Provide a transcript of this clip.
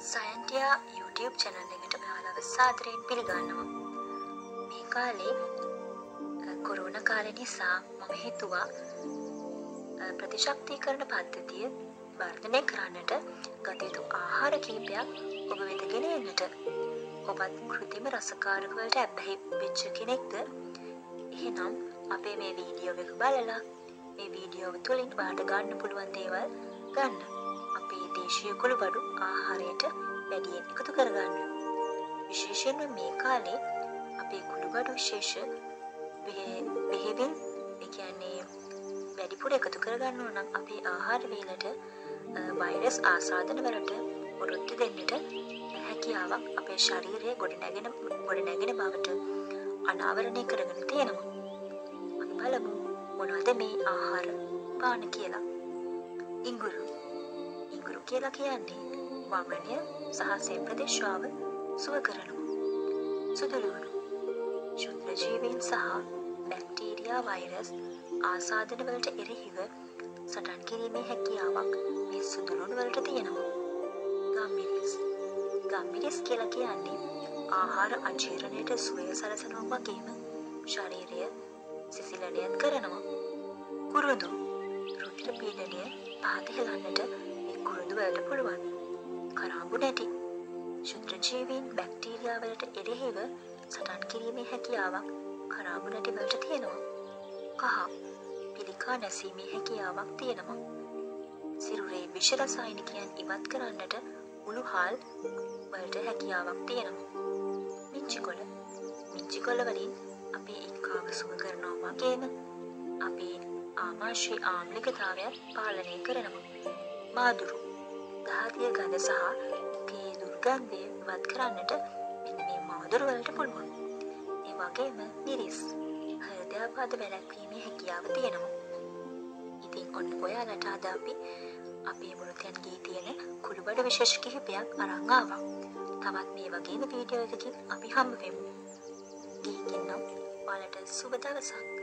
සයන්ටියා YouTube channel එකට ඔයාලව සාදරයෙන් පිළිගන්නවා. මේ කාලේ කොරෝනා කාලේ නිසා මම හිතුවා ප්‍රතිශක්තිකරණ පද්ධතිය වර්ධනය කරන්නට ගත යුතු ආහාර කිහිපයක් ඔබ වෙත ගෙන එන්නට. ඔබත් කෘත්‍රිම රසකාරක වලට ඇබ්බැහි වෙච්ච කෙනෙක්ද? එහෙනම් අපේ මේ වීඩියෝ එක බලලා මේ වීඩියෝව තුළින් ඔයාලට ගන්න පුළුවන් දේවල් ගන්න. අපේ දේශීය කුළුබඩු ආහාරයට වැඩියෙන් එකතු කරගන්න. විශේෂයෙන්ම මේ කාලේ අපේ කුළුබඩු විශේෂ බෙහෙවින් ඒ කියන්නේ වැඩිපුර එකතු කරගන්න ඕන නම් අපේ ආහාර වේලට වෛරස් ආසාදන වලට ඔරොත්තු දෙන්නට හැකියාවක් අපේ ශරීරයේ ගොඩනැගෙන බවට අනාවරණය කරගෙන තියෙනවා. අපි බලමු මොනවද මේ ආහාර පාන කියලා. ඉඟුරු කියලා කියන්නේ වමනය සහ සෙම්ප්‍රදේශ ශ්‍රාව සුව කරනවා. සුදුලුණු ශුද්ධ ජීවීන් සහ බැක්ටීරියා වෛරස් ආසාදන වලට එරෙහිව සටන් කිරීමේ හැකියාවක් මේ සුදුලුණු වලට තියෙනවා. ගම්මිරිස් කියලා කියන්නේ ආහාර අජීර්ණයට සුවය සලසනවා වගේම ශරීරය සිසිලණයත් කරනවා. කුරුඳු රුධිර පීඩනය පහත හෙලන්නට මේ කුරුඳු වලට පුළුවන්. කරාඹු නැටි ශුද්ධ ජීවීන් බැක්ටීරියා වලට එරෙහිව සටන් කිරීමේ හැකියාවක් කරාඹු නැටි වලට තියෙනවා. කහ පිළිකා නැසීමේ හැකියාවක් තියෙනවා. සිරුරේ විෂ රසායනිකයන් ඉවත් කරන්නට උණුහල් වලට හැකියාවක් තියෙනවා. මිංචිකොළ වලින් අපේ එක්කාව සුව කරනවා වගේම අපේ ආමාශය ආම්ලිකතාවයත් පාලනය කරනවා. මාදුරු දහදිය ගඳ සහ මුඛයේ දුර්ගන්ධය ඉවත් කරන්නට මෙන්න මේ මාදුරු වලට පුළුවන්. ඒ වගේම මිරිස් හෘදයාබාධ වැළැක්වීමේ හැකියාව තියෙනවා. ඉතින් ඔන්න ඔයාලට අද අපි අපේ මුළුතැන්ගේ තියෙන කුළුබඩු විශේෂ කිහිපයක් අරන් ආවා. තවත් මේ වගේම වීඩියෝ එකකින් අපි හම්බ වෙමු. ගිහින් නම් ඔයාලට සුබ දවසක්.